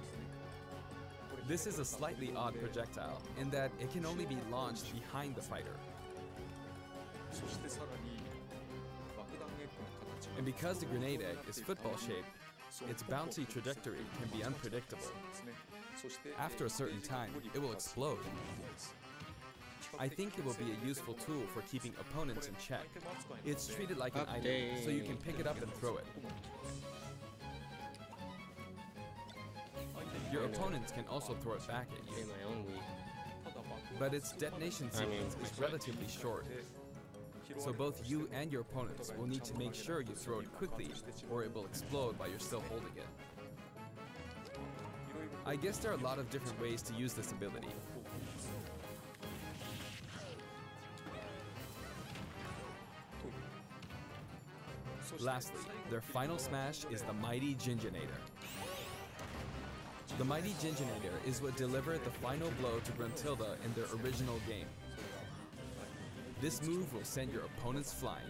This is a slightly odd projectile in that it can only be launched behind the fighter. And because the grenade egg is football shaped, its bouncy trajectory can be unpredictable. After a certain time, it will explode. I think it will be a useful tool for keeping opponents in check. It's treated like an item, so you can pick it up and throw it. Your opponents can also throw it back at you. But its detonation sequence is relatively short. So both you and your opponents will need to make sure you throw it quickly, or it will explode while you're still holding it. I guess there are a lot of different ways to use this ability. Lastly, their final smash is the Mighty Ginginator. The Mighty Ginginator is what delivered the final blow to Gruntilda in their original game. This move will send your opponents flying.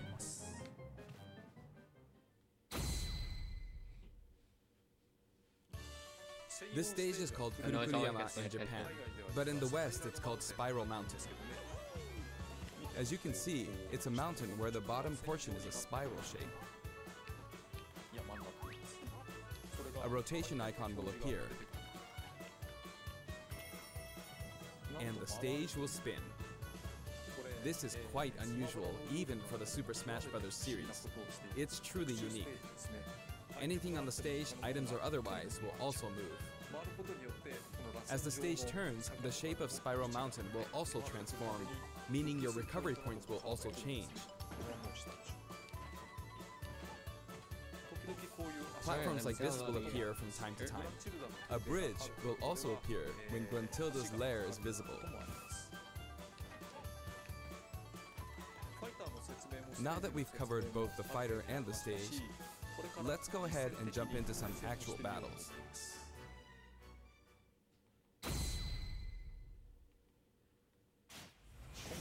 This stage is called Kurukuriyama in Japan, but in the West it's called Spiral Mountain. As you can see, it's a mountain where the bottom portion is a spiral shape. A rotation icon will appear, and the stage will spin. This is quite unusual, even for the Super Smash Bros. Series. It's truly unique. Anything on the stage, items or otherwise, will also move. As the stage turns, the shape of Spiral Mountain will also transform, meaning your recovery points will also change. Platforms like this will appear from time to time. A bridge will also appear when Gruntilda's lair is visible. Now that we've covered both the fighter and the stage, let's go ahead and jump into some actual battles.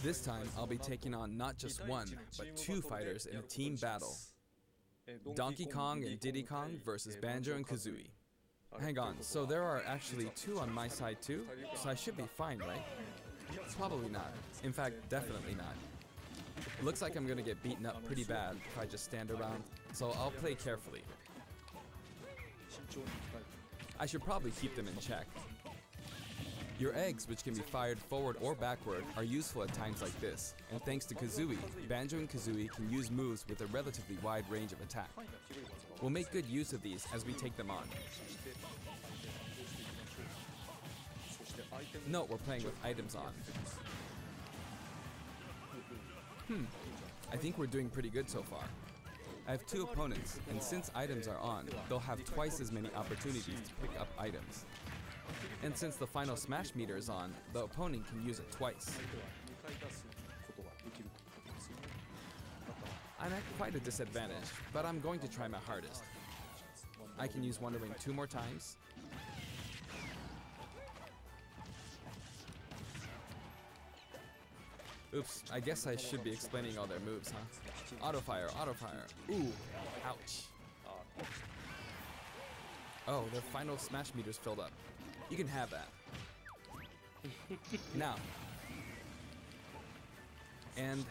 This time, I'll be taking on not just one, but two fighters in a team battle. Donkey Kong and Diddy Kong versus Banjo and Kazooie. Hang on, so there are actually two on my side too? So I should be fine, right? Probably not. In fact, definitely not. Looks like I'm gonna get beaten up pretty bad if I just stand around, so I'll play carefully. I should probably keep them in check. Your eggs, which can be fired forward or backward, are useful at times like this, and thanks to Kazooie, Banjo and Kazooie can use moves with a relatively wide range of attack. We'll make good use of these as we take them on. Note we're playing with items on. I think we're doing pretty good so far. I have two opponents, and since items are on, they'll have twice as many opportunities to pick up items. And since the final smash meter is on, the opponent can use it twice. I'm at quite a disadvantage, but I'm going to try my hardest. I can use Wonder Wing 2 more times. Oops, I guess I should be explaining all their moves, huh? Auto fire, auto fire. Ooh, ouch. Oh, their final smash meter's filled up. You can have that. Now. And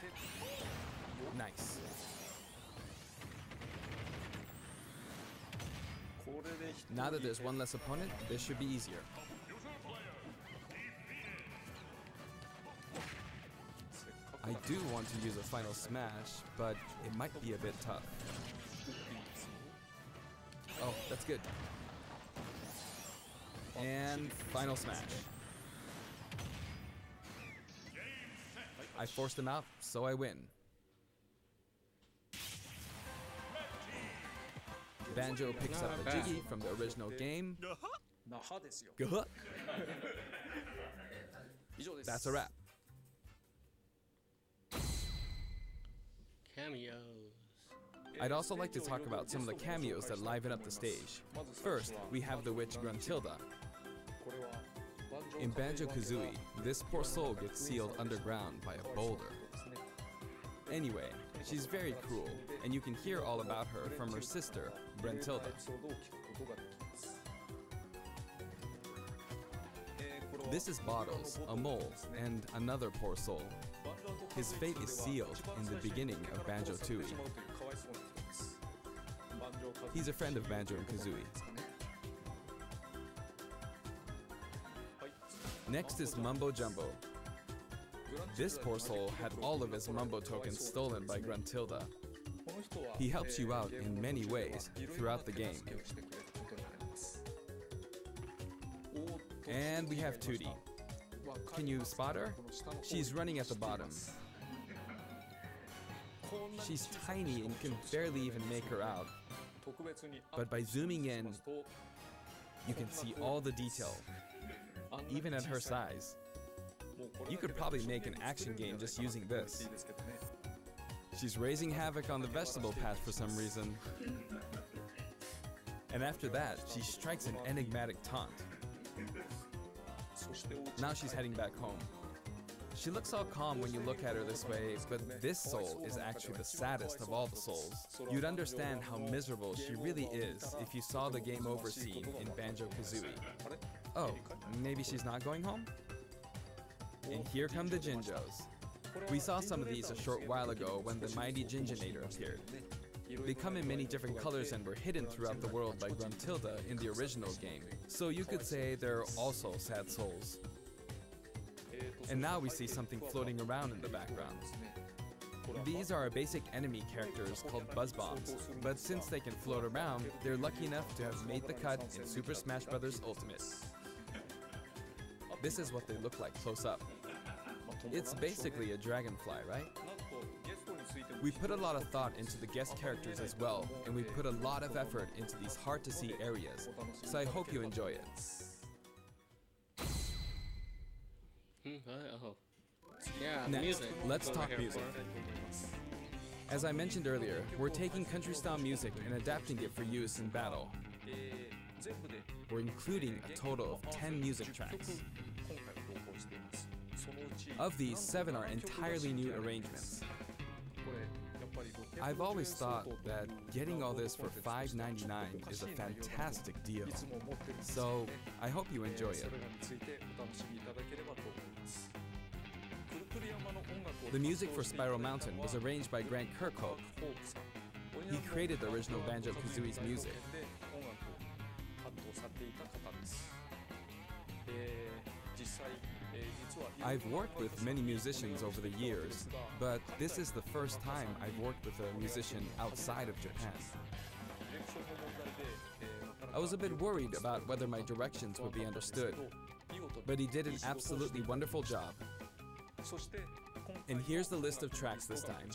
nice. Now that there's one less opponent, this should be easier. I do want to use a final smash, but it might be a bit tough. Oh, that's good. And final smash. I forced him out, so I win. Banjo picks up a Jiggy from the original game. Guh. That's a wrap. Cameos. I'd also like to talk about some of the cameos that liven up the stage. First, we have the witch Gruntilda. In Banjo-Kazooie, this poor soul gets sealed underground by a boulder. Anyway, she's very cruel, and you can hear all about her from her sister, Brentilda. This is Bottles, a mole, and another poor soul. His fate is sealed in the beginning of Banjo-Tooie. He's a friend of Banjo and Kazooie. Next is Mumbo Jumbo. This poor soul had all of his Mumbo tokens stolen by Gruntilda. He helps you out in many ways throughout the game. And we have Tootie. Can you spot her? She's running at the bottom. She's tiny and can barely even make her out. But by zooming in, you can see all the detail, even at her size. You could probably make an action game just using this. She's raising havoc on the vegetable patch for some reason. And after that, she strikes an enigmatic taunt. Now she's heading back home. She looks all calm when you look at her this way, but this soul is actually the saddest of all the souls. You'd understand how miserable she really is if you saw the game over scene in Banjo-Kazooie. Oh, maybe she's not going home? And here come the Jinjos. We saw some of these a short while ago when the mighty Jinjonator appeared. They come in many different colors and were hidden throughout the world by Gruntilda in the original game, so you could say they're also sad souls. And now we see something floating around in the background. These are our basic enemy characters called Buzz Bombs, but since they can float around, they're lucky enough to have made the cut in Super Smash Bros. Ultimate. This is what they look like close up. It's basically a dragonfly, right? We put a lot of thought into the guest characters as well, and we put a lot of effort into these hard-to-see areas, so I hope you enjoy it. Yeah, next, music. Let's talk music. As I mentioned earlier, we're taking country-style music and adapting it for use in battle. We're including a total of 10 music tracks. Of these, 7 are entirely new arrangements. I've always thought that getting all this for $5.99 is a fantastic deal, so I hope you enjoy it. The music for Spiral Mountain was arranged by Grant Kirkhope. He created the original Banjo-Kazooie's music. I've worked with many musicians over the years, but this is the first time I've worked with a musician outside of Japan. I was a bit worried about whether my directions would be understood, but he did an absolutely wonderful job. And here's the list of tracks this time.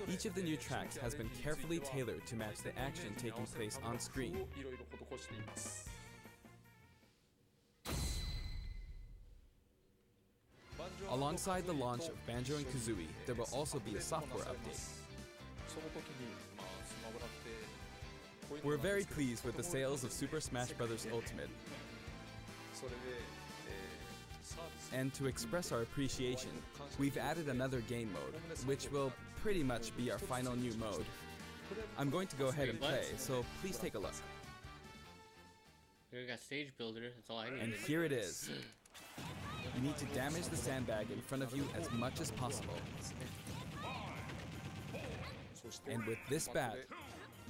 Each of the new tracks has been carefully tailored to match the action taking place on screen. Alongside the launch of Banjo and Kazooie, there will also be a software update. We're very pleased with the sales of Super Smash Bros. Ultimate. And to express our appreciation, we've added another game mode, which will pretty much be our final new mode. I'm going to go ahead and play, so please take a look. We got Stage Builder, that's all I need. And here it is. You need to damage the sandbag in front of you as much as possible. And with this bat,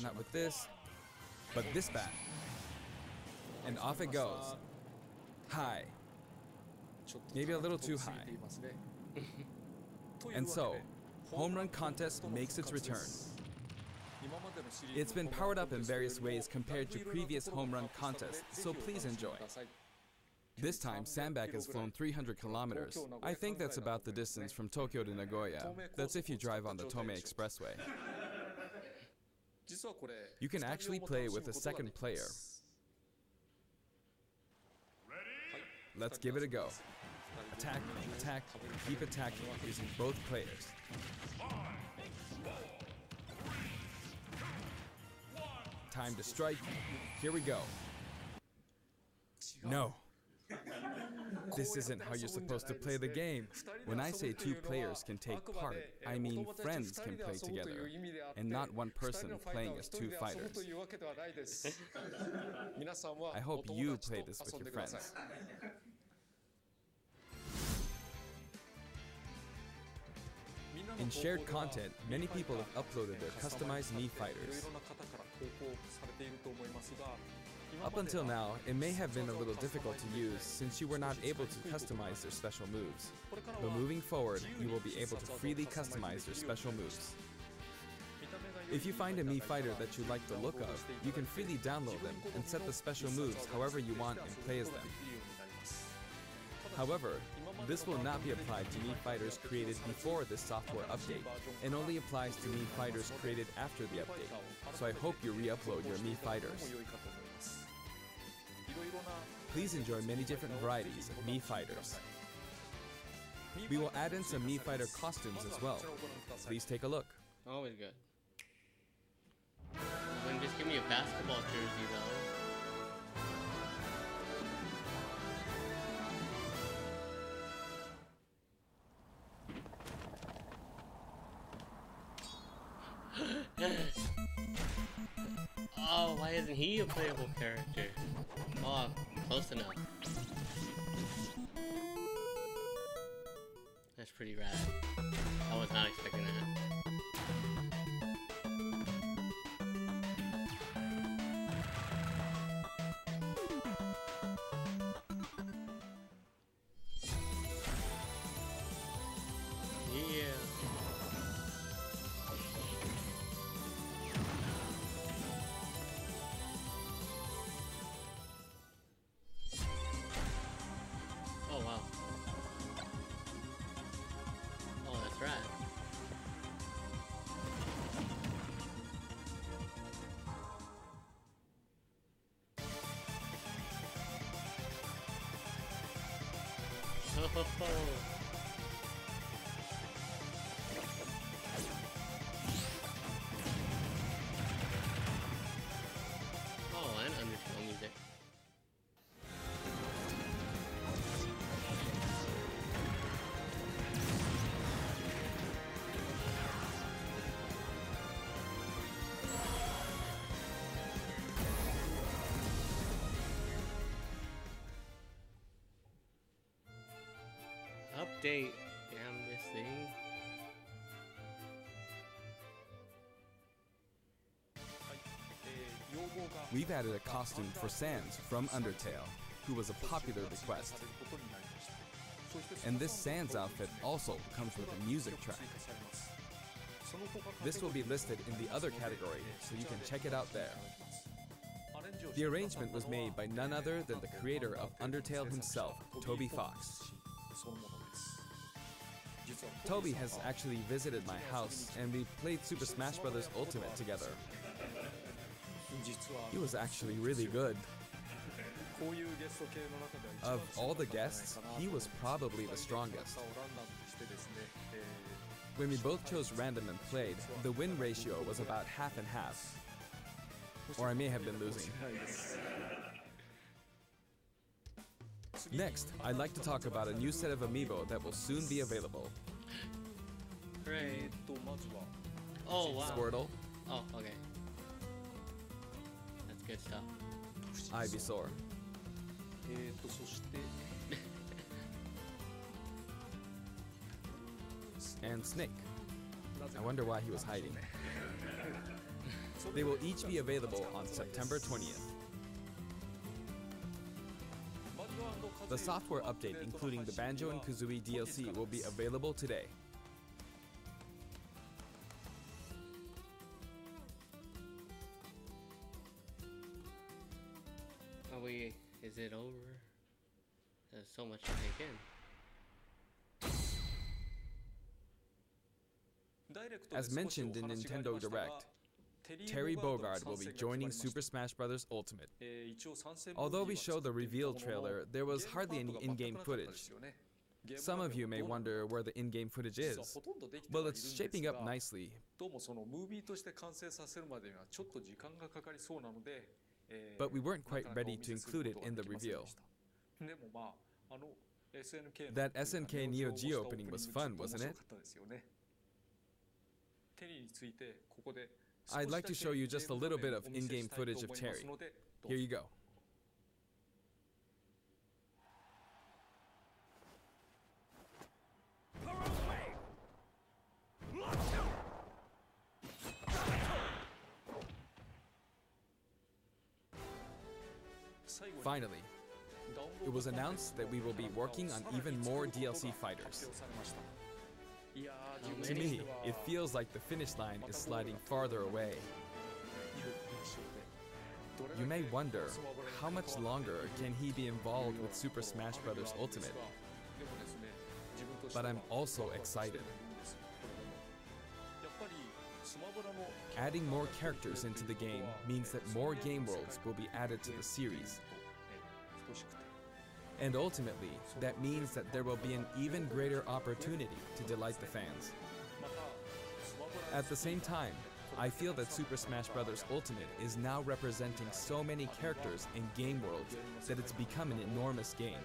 not with this, but this bat. And off it goes. High. Maybe a little too high. And so, Home Run Contest makes its return. It's been powered up in various ways compared to previous Home Run contests, so please enjoy. This time, Sandbag has flown 300 kilometers. I think that's about the distance from Tokyo to Nagoya. That's if you drive on the Tomei Expressway. You can actually play with a second player. Let's give it a go. Attack, attack, keep attacking using both players. Time to strike. Here we go. No. This isn't how you're supposed to play the game. When I say two players can take part, I mean friends can play together, and not one person playing as two fighters. I hope you play this with your friends. In shared content, many people have uploaded their customized Mii fighters. Up until now, it may have been a little difficult to use since you were not able to customize their special moves. But moving forward, you will be able to freely customize their special moves. If you find a Mii fighter that you like the look of, you can freely download them and set the special moves however you want and play as them. However, this will not be applied to Mii fighters created before this software update, and only applies to Mii fighters created after the update. So I hope you re-upload your Mii fighters. Please enjoy many different varieties of Mii fighters. We will add in some Mii fighter costumes as well. Please take a look. Always good. Wouldn't just give me a basketball jersey though. Oh, why isn't he a playable character? Oh, close enough. That's pretty rad. I was not expecting that. Oh, and Undertale music. Update. Damn this thing. We've added a costume for Sans from Undertale, who was a popular request. And this Sans outfit also comes with a music track. This will be listed in the other category, so you can check it out there. The arrangement was made by none other than the creator of Undertale himself, Toby Fox. Toby has actually visited my house, and we played Super Smash Bros. Ultimate together. He was actually really good. Of all the guests, he was probably the strongest. When we both chose random and played, the win ratio was about half and half. Or I may have been losing. Next, I'd like to talk about a new set of amiibo that will soon be available. Great. Oh, wow. Squirtle. Oh, okay. That's good stuff. Ivysaur. And Snake. I wonder why he was hiding. They will each be available on September 20th. The software update, including the Banjo and Kazooie DLC, will be available today. Are we? Is it over? There's so much to take in. As mentioned in Nintendo Direct, Terry Bogard will be joining Super Smash Bros. Ultimate. Although we showed the reveal trailer, there was hardly any in-game footage. Some of you may wonder where the in-game footage is. Well, it's shaping up nicely. But we weren't quite ready to include it in the reveal. That SNK Neo Geo opening was fun, wasn't it? I'd like to show you just a little bit of in-game footage of Terry. Here you go. Finally, it was announced that we will be working on even more DLC fighters. To me, it feels like the finish line is sliding farther away. You may wonder, how much longer can he be involved with Super Smash Bros. Ultimate? But I'm also excited. Adding more characters into the game means that more game worlds will be added to the series. And ultimately, that means that there will be an even greater opportunity to delight the fans. At the same time, I feel that Super Smash Bros. Ultimate is now representing so many characters and game worlds that it's become an enormous game.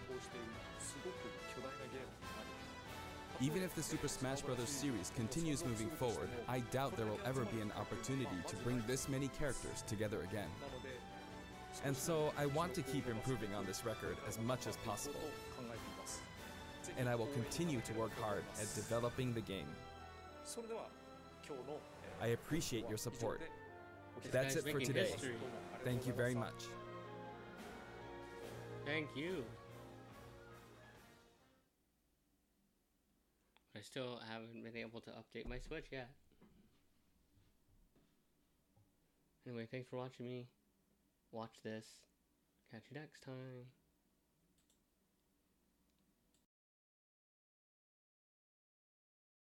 Even if the Super Smash Bros. Series continues moving forward, I doubt there will ever be an opportunity to bring this many characters together again. And so I want to keep improving on this record as much as possible. And I will continue to work hard at developing the game. I appreciate your support. That's it for today. Thank you very much. Thank you. I still haven't been able to update my Switch yet. Anyway, thanks for watching me watch this. Catch you next time.